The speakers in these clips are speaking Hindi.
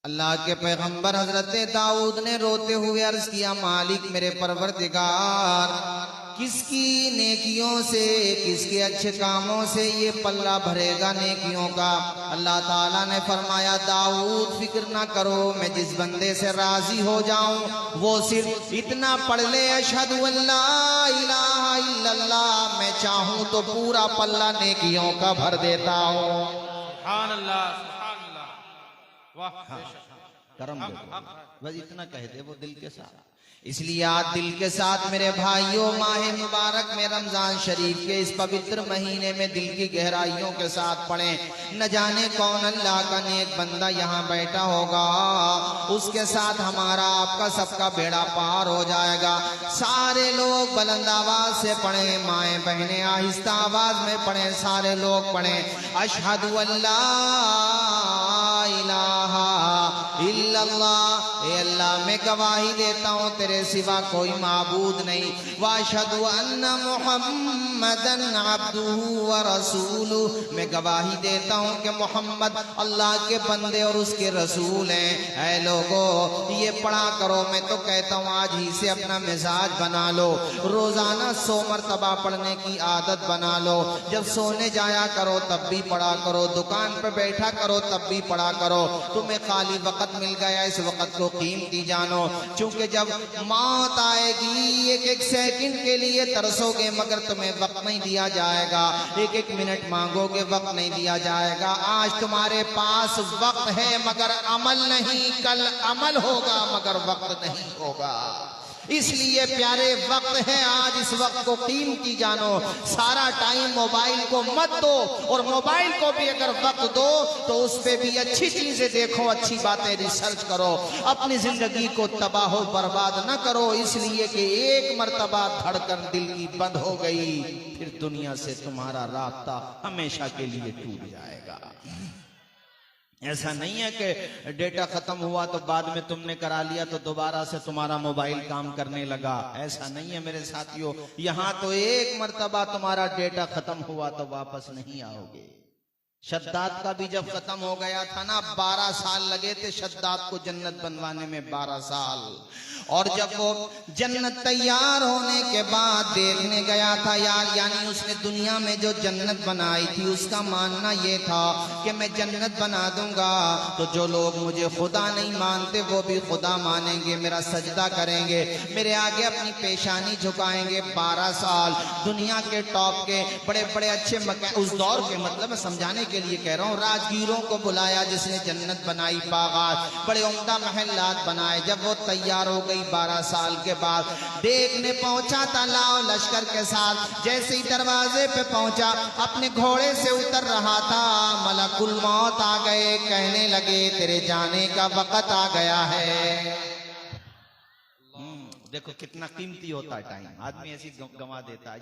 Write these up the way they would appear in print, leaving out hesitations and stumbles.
अल्लाह के पैगंबर हजरत दाऊद ने रोते हुए अर्ज किया, मालिक मेरे परवरदिगार, किसकी नेकियों से, किसके अच्छे कामों से ये पल्ला भरेगा नेकियों का। अल्लाह ताला ने फरमाया, दाऊद फिक्र ना करो, मैं जिस बंदे से राजी हो जाऊं वो सिर्फ इतना पढ़ ले, अशहदु अल्ला इलाहा इल्लल्लाह, मैं चाहूं तो पूरा पल्ला नेकियों का भर देता हूं। सुभान अल्लाह, सुभान अल्लाह, वाह। हाँ, करम दो, बस इतना कह दे वो दिल के साथ। इसलिए आज दिल के साथ मेरे भाइयों, माह मुबारक में रमजान शरीफ के इस पवित्र महीने में दिल की गहराइयों के साथ पढ़ें। न जाने कौन अल्लाह का नेक बंदा यहाँ बैठा होगा, उसके साथ हमारा आपका सबका बेड़ा पार हो जाएगा। सारे लोग बुलंद आवाज से पढ़ें, माएँ बहनें आहिस्ता आवाज में पढ़ें, सारे लोग पढ़ें, अशहदु अल्ला इलाहा इल्लल्लाह, ए अल्लाह मैं गवाही देता हूँ तेरे सिवा कोई माबूद नहीं, वाशहदु अन्ना मुहम्मदन अब्दुहु व रसूलुहु, मैं गवाही देता हूँ कि मोहम्मद अल्लाह के बंदे और उसके रसूल हैं। ऐ लोगों ये पढ़ा करो, मैं तो कहता हूँ आज ही से अपना मिजाज बना लो, रोजाना 100 मरतबा पढ़ने की आदत बना लो। जब सोने जाया करो तब भी पढ़ा करो, दुकान पर बैठा करो तब भी पढ़ा करो। तुम्हें खाली वक्त मिल गया, इस वक्त को कीमती जानो, क्योंकि जब मौत आएगी एक एक सेकंड के लिए तरसोगे मगर तुम्हें वक्त नहीं दिया जाएगा, एक एक मिनट मांगोगे वक्त नहीं दिया जाएगा। आज तुम्हारे पास वक्त है मगर अमल नहीं, कल अमल होगा मगर वक्त नहीं होगा। इसलिए प्यारे वक्त है आज, इस वक्त को कीमती जानो। सारा टाइम मोबाइल को मत दो, और मोबाइल को भी अगर वक्त दो तो उस पे भी अच्छी चीजें देखो, अच्छी बातें रिसर्च करो, अपनी जिंदगी को तबाह बर्बाद न करो। इसलिए कि एक मर्तबा धड़कन दिल की बंद हो गई, फिर दुनिया से तुम्हारा रास्ता हमेशा के लिए टूट जाएगा। ऐसा नहीं है कि डेटा खत्म हुआ तो बाद में तुमने करा लिया तो दोबारा से तुम्हारा मोबाइल काम करने लगा, ऐसा नहीं है मेरे साथियों। यहां तो एक मर्तबा तुम्हारा डेटा खत्म हुआ तो वापस नहीं आओगे। शद्दाद का भी जब खत्म हो गया था ना, 12 साल लगे थे शद्दाद को जन्नत बनवाने में, 12 साल। और जब वो जन्नत तैयार होने के बाद देखने गया था यार, यानी उसने दुनिया में जो जन्नत बनाई थी उसका मानना ये था कि मैं जन्नत बना दूंगा तो जो लोग मुझे खुदा नहीं मानते वो भी खुदा मानेंगे, मेरा सजदा करेंगे, मेरे आगे अपनी पेशानी झुकाएंगे। 12 साल दुनिया के टॉप के बड़े बड़े अच्छे उस दौर के, मतलब मैं समझाने के लिए कह रहा हूँ, राजगीरों को बुलाया जिसने जन्नत बनाई, बागात, बड़े उम्दा महलात बनाए। जब वो तैयार हो गई 12 साल के बाद, देखने पहुंचा था लाओ लश्कर के साथ, जैसे ही दरवाजे पे पहुंचा अपने घोड़े से उतर रहा था, मलकुल मौत आ गए, कहने लगे तेरे जाने का वक्त आ गया है। देखो कितना कीमती होता है टाइम, आदमी ऐसी गंवा देता है।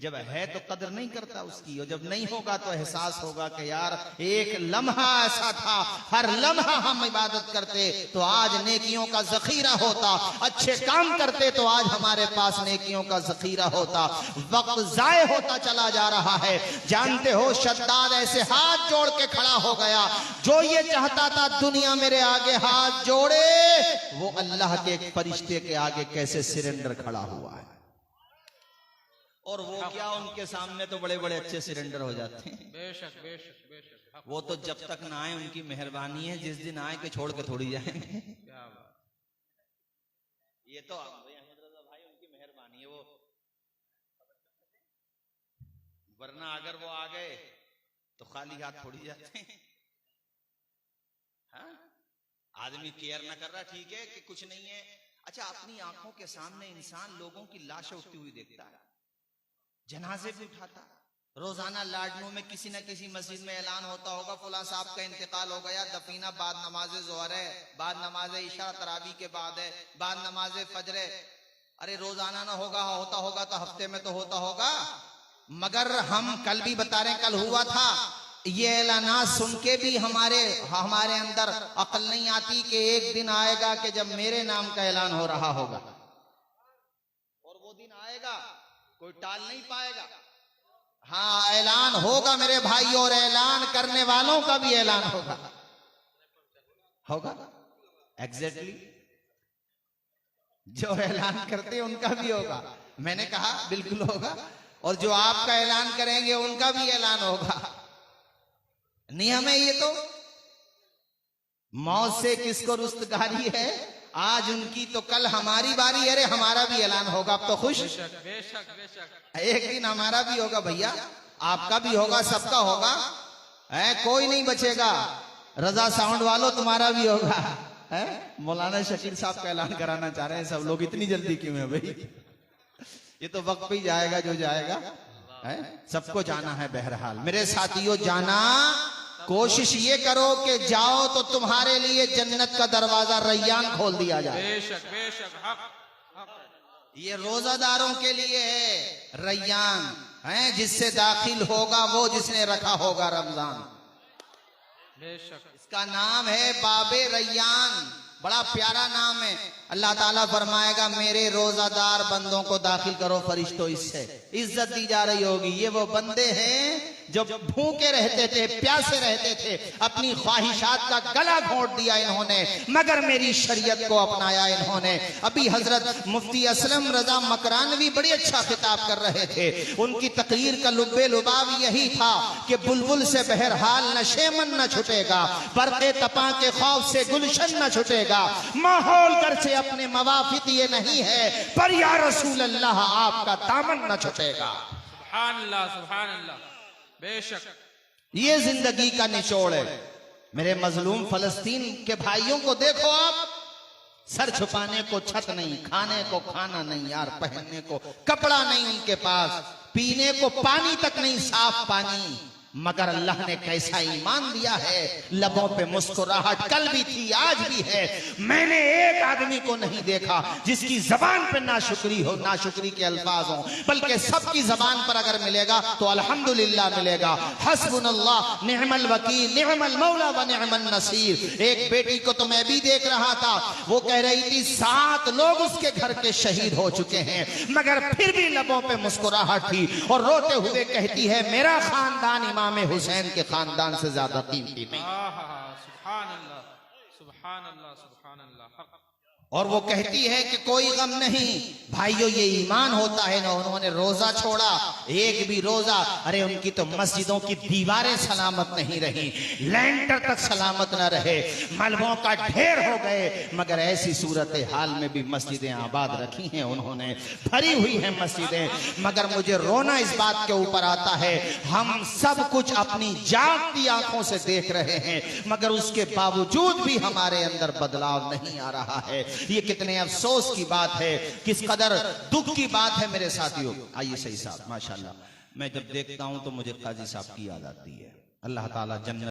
जब है तो कदर नहीं करता उसकी, और जब नहीं होगा तो एहसास होगा कि यार एक लम्हा ऐसा था, हर लम्हा हम इबादत करते तो आज नेकियों का जखीरा होता, अच्छे काम करते तो आज हमारे पास नेकियों का जखीरा होता। वक्त जाये होता चला जा रहा है। जानते हो शद्दाद ऐसे हाथ जोड़ के खड़ा हो गया, जो ये चाहता था दुनिया मेरे आगे हाथ जोड़े, वो अल्लाह के एक फरिश्ते के आगे कैसे सिलेंडर खड़ा हुआ है। और वो क्या, उनके सामने तो बड़े बड़े अच्छे सिलेंडर हो जाते हैं। बेशक बेशक बेशक, वो तो जब तक ना आए उनकी मेहरबानी है, जिस दिन आए के छोड़ के थोड़ी जाएंगे। क्या बात, ये तो अहमद रजा भाई उनकी मेहरबानी है, वो वरना अगर वो आ गए तो खाली हाथ थोड़ी जाते हैं। हाँ? आदमी केयर ना कर रहा, ठीक है कि कुछ नहीं है। अच्छा, अपनी आंखों के सामने इंसान लोगों की लाशें उठती हुई देखता है, जनाजे भी उठाता। रोजाना लाडनों में किसी न किसी मस्जिद में ऐलान होता होगा फला साहब का इंतकाल हो गया, दफीना बाद नमाज जोहर है, बाद नमाज इशा तरावी के बाद है, बाद नमाज फजर है। अरे रोजाना ना होगा, होता होगा तो हफ्ते में तो होता होगा। मगर हम कल भी बता रहे, कल हुआ था, ये ऐलानात सुन के भी हमारे अंदर अकल नहीं आती कि एक दिन आएगा कि जब मेरे नाम का ऐलान हो रहा होगा, और वो दिन आएगा कोई टाल नहीं पाएगा। हाँ, ऐलान होगा मेरे भाई, और ऐलान करने वालों का भी ऐलान होगा। एग्जैक्टली जो ऐलान करते हैं उनका भी होगा। मैंने कहा बिल्कुल होगा, और जो आपका ऐलान करेंगे उनका भी ऐलान होगा। नियम है ये तो। मौत से किसको रुस्तगारी है, आज उनकी तो कल हमारी बारी। अरे हमारा भी ऐलान होगा, अब तो खुश। बेशक बेशक बेशक। एक दिन हमारा भी होगा भैया, आपका भी होगा, सबका होगा। कोई नहीं बचेगा। रजा साउंड वालों तुम्हारा भी होगा। मौलाना शकील साहब का ऐलान कराना चाह रहे हैं सब लोग, इतनी जल्दी क्यों है भाई? ये तो वक्त पे ही जाएगा जो जाएगा, सबको जाना है। बहरहाल मेरे साथियों, जाना कोशिश ये करो कि जाओ तो तुम्हारे लिए जन्नत का दरवाजा रैयान खोल दिया जाए। बेशक बेशक, हक हक। ये रोजादारों के लिए है रैयान, है जिससे दाखिल होगा वो जिसने रखा होगा रमजान। बेशक। इसका नाम है बाबे रैयान, बड़ा प्यारा नाम है। अल्लाह ताला फरमाएगा मेरे रोजादार बंदों को दाखिल करो फरिश्तों, इससे इज्जत दी जा रही होगी। ये वो बंदे हैं जो भूखे रहते थे, प्यासे रहते थे, अपनी ख्वाहिशात का गला घोंट दिया इन्होंने, मगर मेरी शरीयत को अपनाया इन्होंने। अभी हजरत मुफ्ती असलम रजा मकरानवी बड़ी अच्छा खिताब कर रहे थे। उनकी तकरीर का लुब्बे लुबाव यही था कि बुलबुल से बहरहाल न शेमन न छुटेगा, बरक़े तपा के खौफ से गुलशन न छुटेगा, माहौल घर से अपने मवाफिक ये नहीं है, पर या रसूल अल्लाह आपका दामन न छुटेगा। सुभान अल्लाह सुभान अल्लाह। बेशक ये जिंदगी का निचोड़ है। मेरे मजलूम फलस्तीन के भाइयों को देखो आप, सर छुपाने को छत नहीं, खाने को खाना नहीं यार, पहनने को कपड़ा नहीं उनके पास, पीने को पानी तक नहीं, साफ पानी। मगर अल्लाह ने कैसा ईमान दिया है, लबों पे मुस्कुराहट कल भी थी आज भी है। मैंने एक आदमी को नहीं देखा जिसकी जबान पे नाशुक्री हो, नाशुक्री के अल्फाज हो, बल्कि सबकी जबान पर अगर मिलेगा तो अल्हम्दुलिल्लाह मिलेगा। हस्बुनल्लाह निअमल वकील निअमल मौला व निअमन नसीर। एक बेटी को तो मैं भी देख रहा था, वो कह रही थी 7 लोग उसके घर के शहीद हो चुके हैं, मगर फिर भी लबों पे मुस्कुराहट थी और रोते हुए कहती है मेरा खानदान इमाम हुसैन के खानदान से ज्यादा कीमती नहीं। सुभान अल्लाह सुभान अल्लाह सुभान अल्लाह। और वो कहती है कि कोई गम नहीं। भाइयों ये ईमान होता है ना, उन्होंने रोजा छोड़ा, एक भी रोजा। अरे उनकी तो मस्जिदों की दीवारें सलामत नहीं रही, लैंटर तक सलामत न रहे, मलबों का ढेर हो गए, मगर ऐसी सूरत हाल में भी मस्जिदें आबाद रखी हैं उन्होंने, भरी हुई हैं मस्जिदें। मगर मुझे रोना इस बात के ऊपर आता है, हम सब कुछ अपनी जागती आंखों से देख रहे हैं, मगर उसके बावजूद भी हमारे अंदर बदलाव नहीं आ रहा है। ये कितने अफसोस की बात है, किस कदर दुख की बात है मेरे साथियों। आइए सही साहब, माशाल्लाह मैं जब देखता हूं तो मुझे काजी साहब की याद आती है। अल्लाह ताला जन्नत